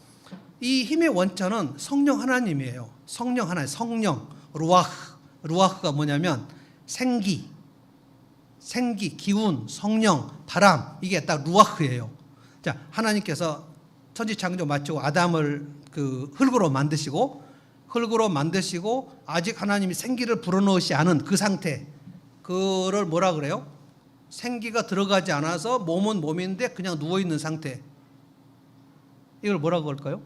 이 힘의 원천은 성령 하나님이에요. 성령 하나님, 성령, 루아흐. 루아흐가 뭐냐면 생기, 기운, 성령, 바람, 이게 딱 루아흐예요. 자, 하나님께서 천지 창조 마치고 아담을 그 흙으로 만드시고 아직 하나님이 생기를 불어넣으시 않은 그 상태, 그걸 뭐라 그래요? 생기가 들어가지 않아서 몸은 몸인데 그냥 누워있는 상태. 이걸 뭐라고 할까요?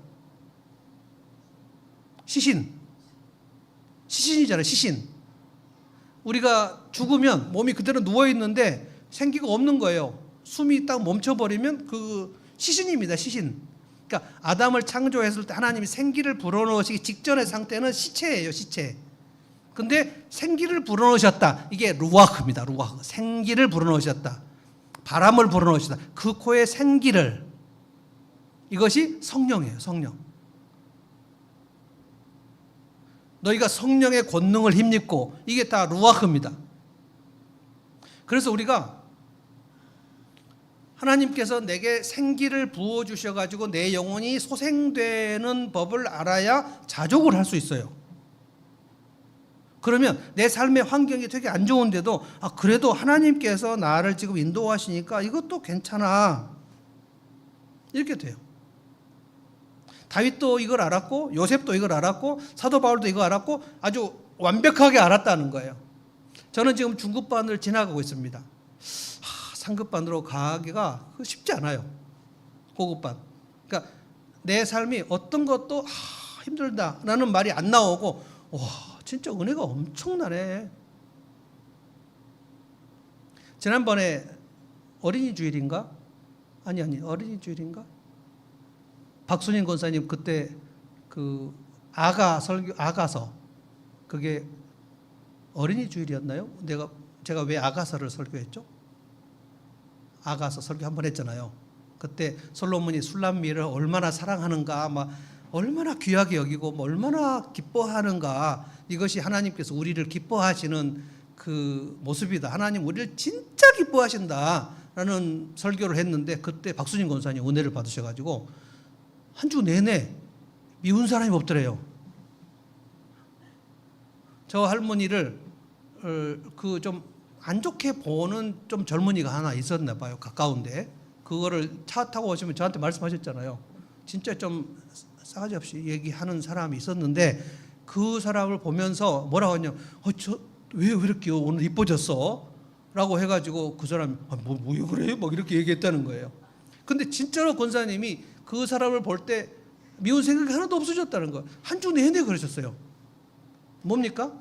시신이잖아요. 시신. 우리가 죽으면 몸이 그대로 누워있는데 생기가 없는 거예요. 숨이 딱 멈춰버리면 그 시신입니다. 시신. 그러니까 아담을 창조했을 때 하나님이 생기를 불어넣으시기 직전의 상태는 시체예요. 시체. 근데 생기를 불어넣으셨다. 이게 루아흐입니다. 루아흐. 생기를 불어넣으셨다. 바람을 불어넣으셨다. 그 코에 생기를. 이것이 성령이에요. 성령. 너희가 성령의 권능을 힘입고, 이게 다 루아흐입니다. 그래서 우리가 하나님께서 내게 생기를 부어주셔가지고 내 영혼이 소생되는 법을 알아야 자족을 할 수 있어요. 그러면 내 삶의 환경이 되게 안 좋은데도 그래도 하나님께서 나를 지금 인도하시니까 이것도 괜찮아, 이렇게 돼요. 다윗도 이걸 알았고, 요셉도 이걸 알았고, 사도 바울도 이걸 알았고, 아주 완벽하게 알았다는 거예요. 저는 지금 중급반을 지나가고 있습니다. 상급반으로 가기가 쉽지 않아요. 고급반. 그러니까 내 삶이 어떤 것도 힘들다라는 말이 안 나오고, 와, 진짜 은혜가 엄청나네. 지난번에 어린이 주일인가? 아니 어린이 주일인가? 박순인 권사님 그때 그 아가서, 그게 어린이 주일이었나요? 제가 왜 아가서를 설교했죠? 아가서 설교 한 번 했잖아요. 그때 솔로몬이 술람미를 얼마나 사랑하는가, 얼마나 귀하게 여기고 얼마나 기뻐하는가, 이것이 하나님께서 우리를 기뻐하시는 그 모습이다. 하나님 우리를 진짜 기뻐하신다라는 설교를 했는데, 그때 박순인 권사님 은혜를 받으셔가지고 한 주 내내 미운 사람이 없더래요. 저 할머니를 그 좀 안 좋게 보는 좀 젊은이가 하나 있었나 봐요. 가까운데. 그거를 차 타고 오시면 저한테 말씀하셨잖아요. 진짜 좀 싸가지 없이 얘기하는 사람이 있었는데, 그 사람을 보면서 뭐라고 하냐, 왜 이렇게 오늘 이뻐졌어? 라고 해가지고 그 사람이 왜 그래? 이렇게 얘기했다는 거예요. 근데 진짜로 권사님이 그 사람을 볼 때 미운 생각이 하나도 없어졌다는 거예요. 한 주 내내 그러셨어요. 뭡니까?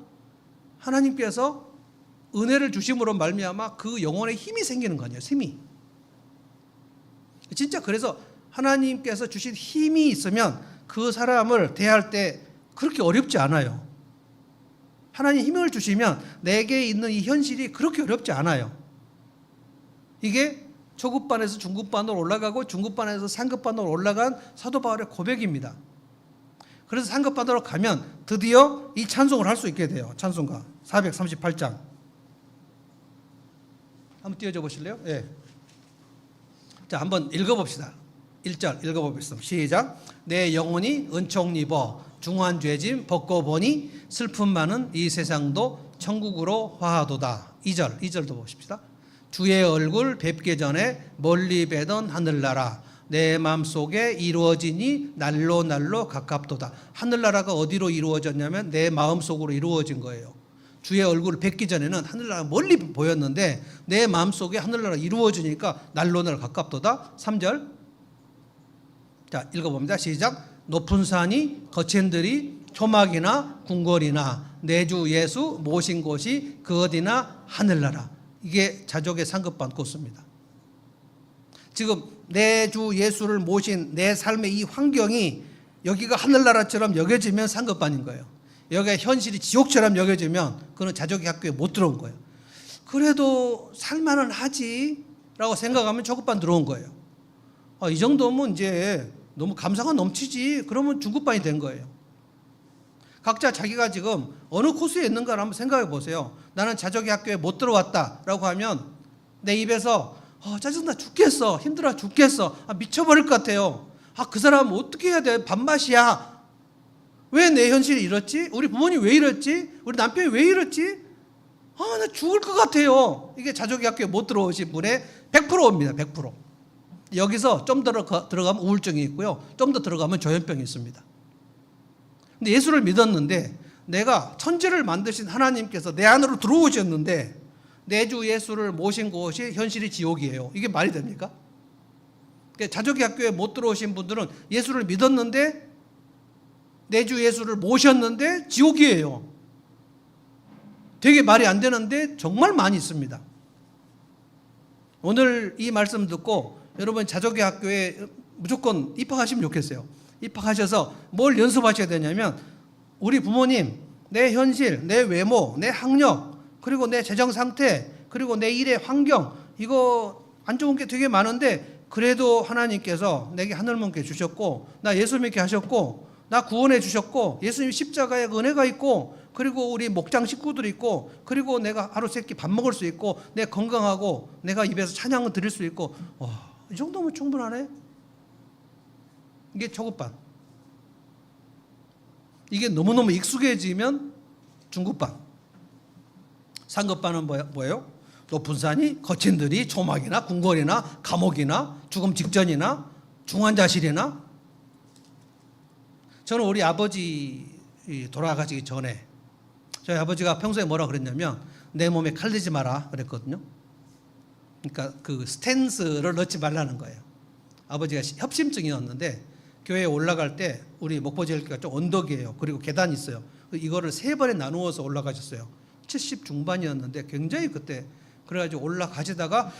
하나님께서 은혜를 주심으로 말미암아 그 영혼에 힘이 생기는 거 아니에요. 힘이. 진짜 그래서 하나님께서 주신 힘이 있으면 그 사람을 대할 때 그렇게 어렵지 않아요. 하나님 힘을 주시면 내게 있는 이 현실이 그렇게 어렵지 않아요. 이게 초급반에서 중급반으로 올라가고 중급반에서 상급반으로 올라간 사도 바울의 고백입니다. 그래서 상급반으로 가면 드디어 이 찬송을 할 수 있게 돼요. 찬송가 438장 한번 띄워줘 보실래요? 예. 자, 한번 읽어봅시다. 1절 읽어보겠습니다. 시작. 내 영혼이 은총 입어 중한 죄짐 벗고 보니 슬픔 많은 이 세상도 천국으로 화하도다. 2절도 보십시다. 주의 얼굴 뵙기 전에 멀리 뵈던 하늘나라 내 마음속에 이루어지니 날로 날로 가깝도다. 하늘나라가 어디로 이루어졌냐면 내 마음속으로 이루어진 거예요. 주의 얼굴을 뵙기 전에는 하늘나라가 멀리 보였는데 내 마음속에 하늘나라가 이루어지니까 날로 날 가깝도다. 3절. 자, 읽어봅니다. 시작. 높은 산이 거친 들이 초막이나 궁궐이나 내 주 예수 모신 곳이 그 어디나 하늘나라. 이게 자족의 상급반 코스입니다. 지금 내 주 예수를 모신 내 삶의 이 환경이 여기가 하늘나라처럼 여겨지면 상급반인 거예요. 여기가 현실이 지옥처럼 여겨지면 그는 자족의 학교에 못 들어온 거예요. 그래도 살만은 하지 라고 생각하면 초급반 들어온 거예요. 이 정도면 이제 너무 감사가 넘치지. 그러면 중급반이 된 거예요. 각자 자기가 지금 어느 코스에 있는가를 한번 생각해 보세요. 나는 자족의 학교에 못 들어왔다라고 하면 내 입에서 짜증나 죽겠어. 힘들어 죽겠어. 미쳐버릴 것 같아요. 그 사람 어떻게 해야 돼? 밥맛이야. 왜 내 현실이 이렇지? 우리 부모님 왜 이랬지? 우리 남편이 왜 이랬지? 나 죽을 것 같아요. 이게 자족의 학교에 못 들어오신 분의 100%입니다. 100%. 여기서 좀 더 들어가면 우울증이 있고요. 좀 더 들어가면 조현병이 있습니다. 근데 예수를 믿었는데 내가 천지를 만드신 하나님께서 내 안으로 들어오셨는데 내 주 예수를 모신 곳이 현실이 지옥이에요. 이게 말이 됩니까? 자족의 학교에 못 들어오신 분들은 예수를 믿었는데 내 주 예수를 모셨는데 지옥이에요. 되게 말이 안 되는데 정말 많이 있습니다. 오늘 이 말씀 듣고 여러분 자족의 학교에 무조건 입학하시면 좋겠어요. 입학하셔서 뭘 연습하셔야 되냐면 우리 부모님, 내 현실, 내 외모, 내 학력, 그리고 내 재정 상태, 그리고 내 일의 환경, 이거 안 좋은 게 되게 많은데 그래도 하나님께서 내게 하늘문께 주셨고 나 예수 믿게 하셨고 나 구원해 주셨고 예수님 십자가에 은혜가 있고 그리고 우리 목장 식구들이 있고 그리고 내가 하루 세끼 밥 먹을 수 있고 내 건강하고 내가 입에서 찬양을 드릴 수 있고 이 정도면 충분하네. 이게 초급반. 이게 너무너무 익숙해지면 중급반. 상급반은 뭐예요? 높은 산이 거친 들이 초막이나 궁궐이나 감옥이나 죽음 직전이나 중환자실이나. 저는 우리 아버지 돌아가시기 전에 저희 아버지가 평소에 뭐라 그랬냐면 내 몸에 칼대지 마라 그랬거든요. 그러니까 그 스탠스를 넣지 말라는 거예요. 아버지가 협심증이었는데 교회에 올라갈 때 우리 목포제일교회가 좀 언덕이에요. 그리고 계단이 있어요. 이거를 3번에 나누어서 올라가셨어요. 70 중반이었는데 굉장히 그때 그래가지고 올라가시다가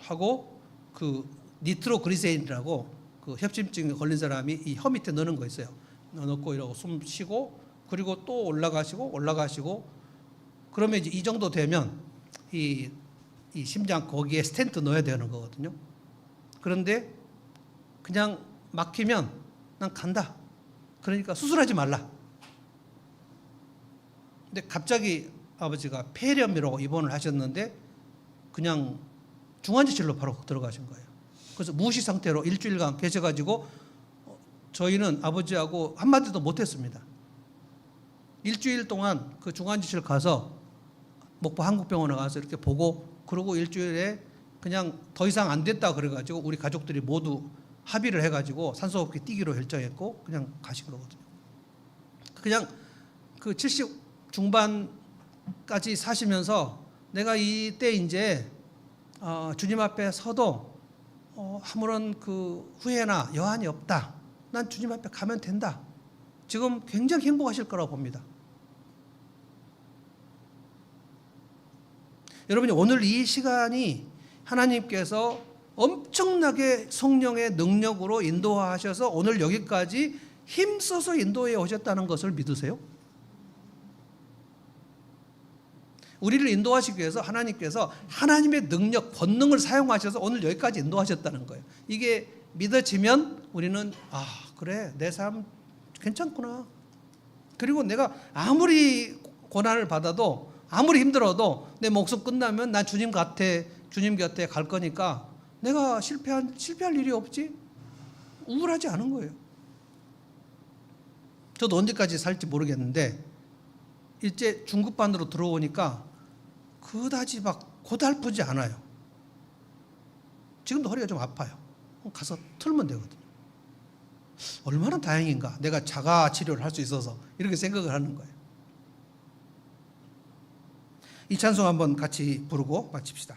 하고 그 니트로그리세인이라고 그 협심증에 걸린 사람이 이 혀 밑에 넣는 거 있어요. 넣고 이러고 숨 쉬고 그리고 또 올라가시고 그러면 이제 이 정도 되면 이 심장 거기에 스텐트 넣어야 되는 거거든요. 그런데 그냥 막히면 난 간다. 그러니까 수술하지 말라. 근데 갑자기 아버지가 폐렴이라고 입원을 하셨는데 그냥 중환자실로 바로 들어가신 거예요. 그래서 무시 상태로 일주일간 계셔가지고 저희는 아버지하고 한마디도 못했습니다. 일주일 동안 그 중환자실 가서 목포 한국병원에 가서 이렇게 보고 그러고 일주일에 그냥 더 이상 안 됐다 그래가지고 우리 가족들이 모두 합의를 해가지고 산소호흡기 띄기로 결정했고 그냥 가신 거거든요. 그냥 그 70 중반까지 사시면서 내가 이때 이제 주님 앞에 서도 아무런 그 후회나 여한이 없다. 난 주님 앞에 가면 된다. 지금 굉장히 행복하실 거라고 봅니다. 여러분이 오늘 이 시간이 하나님께서 엄청나게 성령의 능력으로 인도하셔서 오늘 여기까지 힘써서 인도해 오셨다는 것을 믿으세요? 우리를 인도하시기 위해서 하나님께서 하나님의 능력, 권능을 사용하셔서 오늘 여기까지 인도하셨다는 거예요. 이게 믿어지면 우리는 그래, 내 삶 괜찮구나. 그리고 내가 아무리 고난을 받아도 아무리 힘들어도 내 목숨 끝나면 난 주님 곁에 갈 거니까 내가 실패할 일이 없지. 우울하지 않은 거예요. 저도 언제까지 살지 모르겠는데 일제 중급반으로 들어오니까 그다지 막 고달프지 않아요. 지금도 허리가 좀 아파요. 가서 틀면 되거든요. 얼마나 다행인가. 내가 자가 치료를 할 수 있어서 이렇게 생각을 하는 거예요. 이 찬송 한번 같이 부르고 마칩시다.